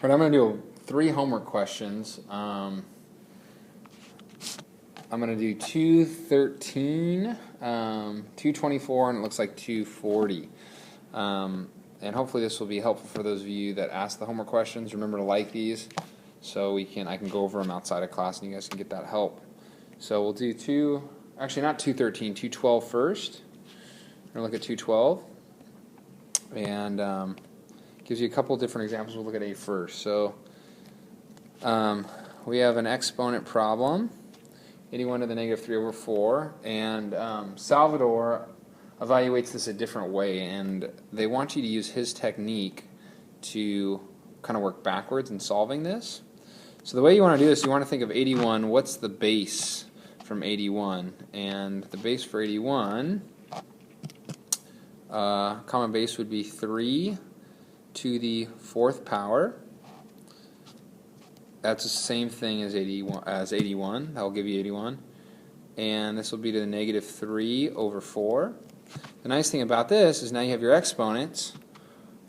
But I'm going to do 3 homework questions. I'm going to do 213, 224, and it looks like 240. And hopefully this will be helpful for those of you that ask the homework questions. Remember to like these so I can go over them outside of class and you guys can get that help. So we'll do actually not 213, 212 first. We're going to look at 212. And gives you a couple different examples. We'll look at A first. So we have an exponent problem, 81 to the negative 3 over 4, and Salvador evaluates this a different way, and they want you to use his technique to kind of work backwards in solving this. So the way you want to do this, you want to think of 81, what's the base from 81? And the base for 81, common base would be 3 to the 4th power. That's the same thing as 81. That will give you 81. And this will be to the negative 3 over 4. The nice thing about this is now you have your exponents.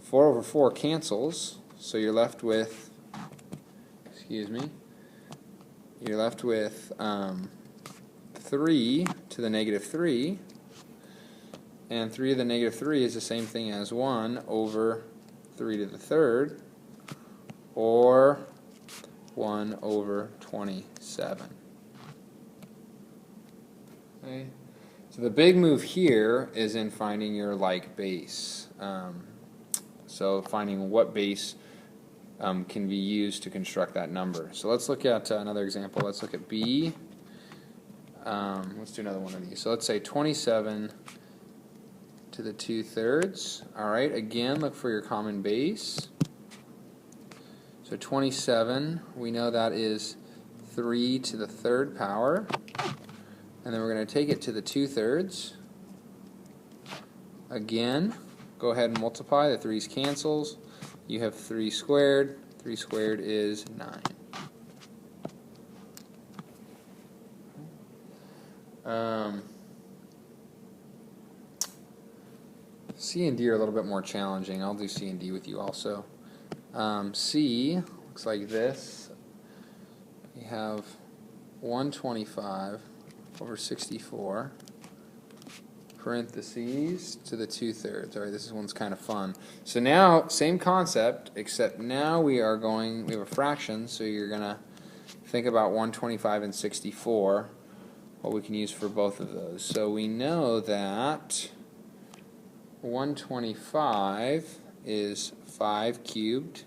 4 over 4 cancels, so you're left with, you're left with 3 to the negative 3. And 3 to the negative 3 is the same thing as 1 over 3 to the 3rd, or 1 over 27. Okay. So the big move here is in finding your like base. So finding what base can be used to construct that number. So let's look at another example. Let's look at B. Let's do another one of these. So let's say 27 to the 2/3. Alright, again, look for your common base. So 27, we know that is 3 to the 3rd power. And then we're going to take it to the 2/3. Again, go ahead and multiply. The 3's cancels. You have 3 squared. 3 squared is 9. C and D are a little bit more challenging. I'll do C and D with you also. C looks like this. We have 125 over 64, parentheses, to the 2/3. Alright, this one's kind of fun. So now, same concept, except now we have a fraction, so you're going to think about 125 and 64, what we can use for both of those. So we know that 125 is 5 cubed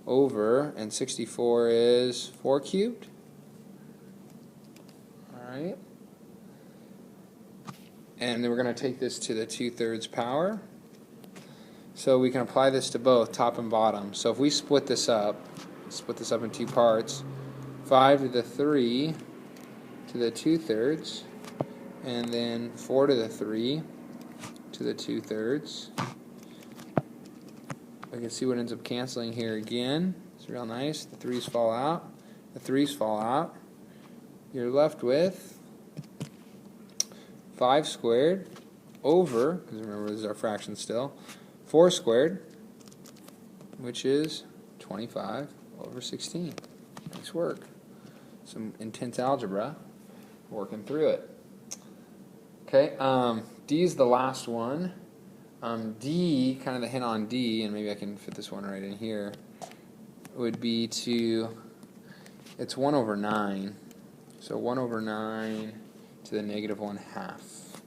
over, and 64 is 4 cubed. Alright. And then we're going to take this to the 2/3 power. So we can apply this to both top and bottom. So if we split this up in 2 parts, 5 to the 3 to the 2/3, and then 4 to the 3 to the 2/3. We can see what ends up canceling here again. It's real nice. The 3's fall out. The 3's fall out. You're left with 5 squared over, because remember this is our fraction still, 4 squared, which is 25 over 16. Nice work. Some intense algebra, working through it. Okay, D is the last one. D, kind of the hint on D, and maybe I can fit this one right in here, would be it's 1 over 9. So 1 over 9 to the negative 1/2.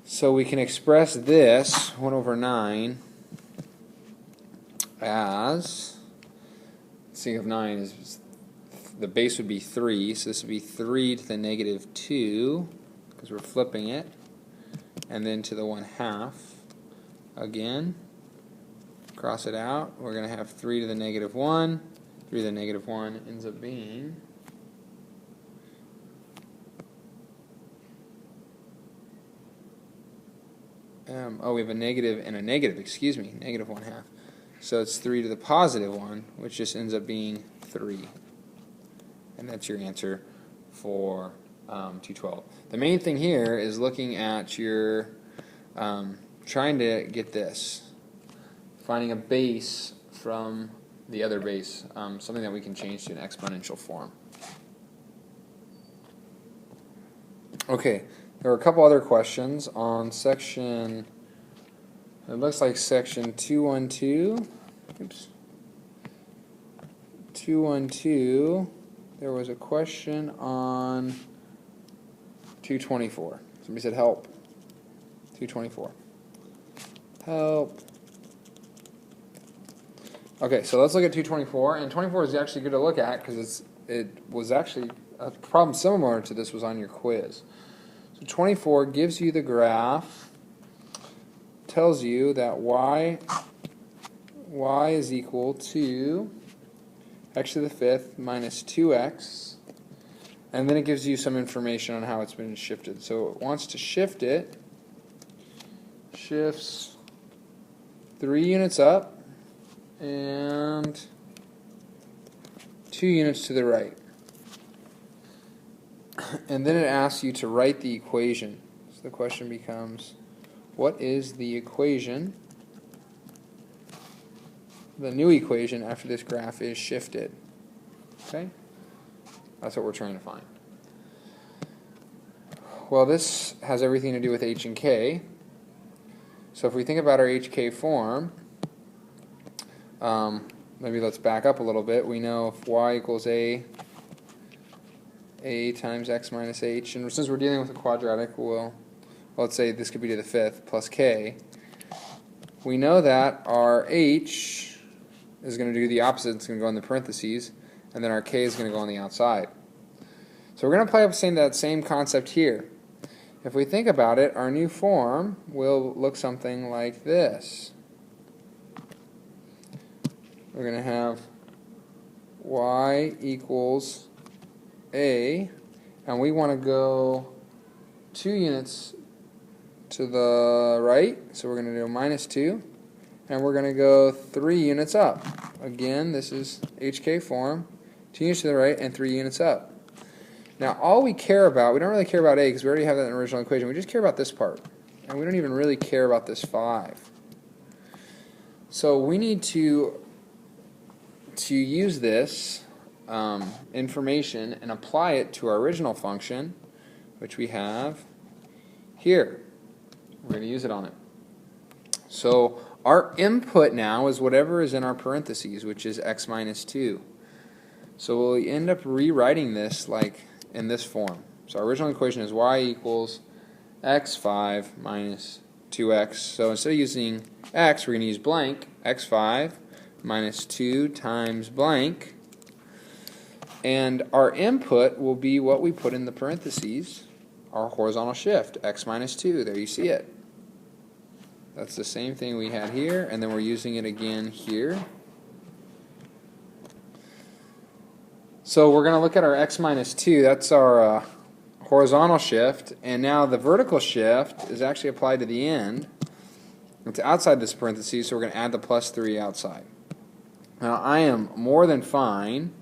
So we can express this 1 over 9 as, seeing of 9 is, the base would be 3, so this would be 3 to the negative 2, because we're flipping it, and then to the 1/2 again. Cross it out. We're going to have 3 to the negative 1. 3 to the negative 1 ends up being we have a negative and a negative, negative 1/2. So it's 3 to the positive 1, which just ends up being 3. And that's your answer for 212. The main thing here is looking at your, trying to get this, finding a base from the other base, something that we can change to an exponential form. Okay, there are a couple other questions on section, it looks like section 212. Oops. 212, there was a question on 224. Somebody said help. 224. Help. Okay, so let's look at 224, and 24 is actually good to look at because it was actually a problem similar to this was on your quiz. So 24 gives you the graph, tells you that y is equal to x to the fifth minus 2x, and then it gives you some information on how it's been shifted. So it wants to shift it, shifts 3 units up and 2 units to the right. And then it asks you to write the equation. So the question becomes, what is the equation, the new equation after this graph is shifted? Okay? That's what we're trying to find. Well, this has everything to do with h and k. So if we think about our hk form, maybe let's back up a little bit. We know if y equals a times x minus h, and since we're dealing with a quadratic, let's say this could be to the fifth plus k. We know that our h is going to do the opposite. It's going to go in the parentheses, and then our k is going to go on the outside. So we're going to apply that same concept here. If we think about it, our new form will look something like this. We're going to have y equals a, and we want to go 2 units to the right, so we're going to do minus 2, and we're going to go 3 units up. Again, this is HK form, 2 units to the right and 3 units up. Now all we care about, we don't really care about a because we already have that in the original equation, we just care about this part, and we don't even really care about this 5. So we need to use this information and apply it to our original function, which we have here. We're going to use it on it. So our input now is whatever is in our parentheses, which is x minus 2. So we'll end up rewriting this like in this form. So our original equation is y equals x5 minus 2x. So instead of using x, we're going to use blank, x5 minus 2 times blank. And our input will be what we put in the parentheses, our horizontal shift, x minus 2. There you see it. That's the same thing we had here, and then we're using it again here. So we're going to look at our x minus 2. That's our horizontal shift, and now the vertical shift is actually applied to the end. It's outside this parentheses, so we're going to add the plus 3 outside. Now I am more than fine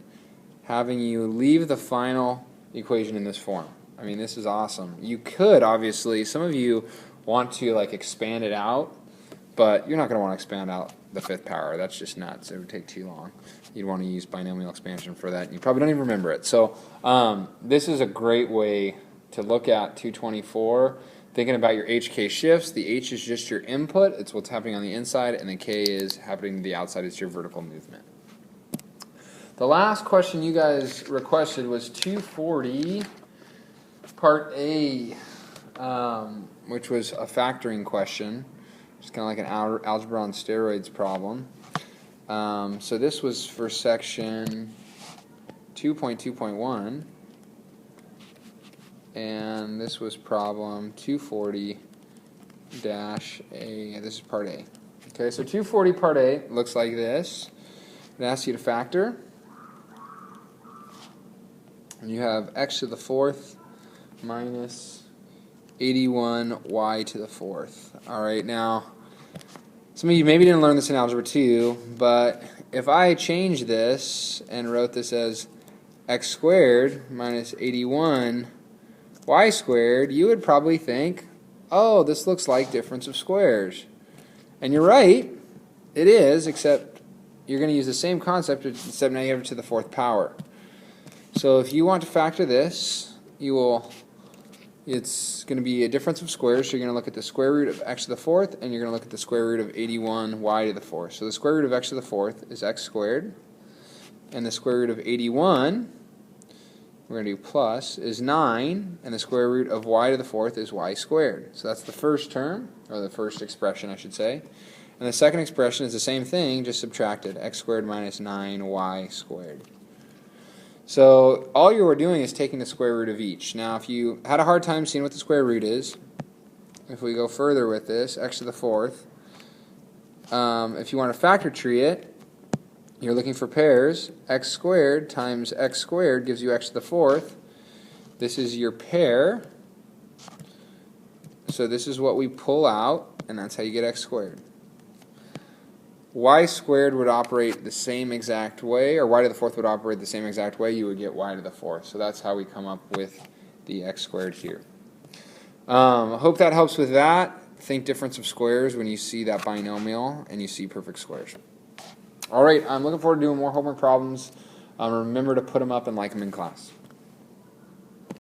having you leave the final equation in this form. I mean, this is awesome. You could, obviously, some of you want to like expand it out, but you're not going to want to expand out the 5th power. That's just nuts. It would take too long. You'd want to use binomial expansion for that, and you probably don't even remember it. So this is a great way to look at 224. Thinking about your HK shifts, the H is just your input. It's what's happening on the inside, and the K is happening to the outside. It's your vertical movement. The last question you guys requested was 240, part A, which was a factoring question. It's kind of like an algebra on steroids problem. So this was for section 2.2.1, and this was problem 240-A. This is part A. Okay, so 240 part A looks like this. It asks you to factor. And you have x to the 4th minus 81y to the 4th. Alright, now, some of you maybe didn't learn this in Algebra 2, but if I change this and wrote this as x squared minus 81y squared, you would probably think, oh, this looks like difference of squares. And you're right, it is, except you're going to use the same concept instead of negative to the fourth power. So if you want to factor this, it's going to be a difference of squares, so you're going to look at the square root of x to the fourth, and you're going to look at the square root of 81y to the fourth. So the square root of x to the fourth is x squared, and the square root of 81, we're going to do plus, is 9, and the square root of y to the fourth is y squared. So that's the first term, or the first expression, I should say. And the second expression is the same thing, just subtracted, x squared minus 9y squared. So all you are doing is taking the square root of each. Now if you had a hard time seeing what the square root is, if we go further with this, x to the fourth, if you want to factor tree it, you're looking for pairs. X squared times x squared gives you x to the fourth. This is your pair. So this is what we pull out, and that's how you get x squared. Y squared would operate the same exact way, or y to the fourth would operate the same exact way. You would get y to the fourth. So that's how we come up with the x squared here. I hope that helps with that. Think difference of squares when you see that binomial and you see perfect squares. All right, I'm looking forward to doing more homework problems. Remember to put them up and like them in class.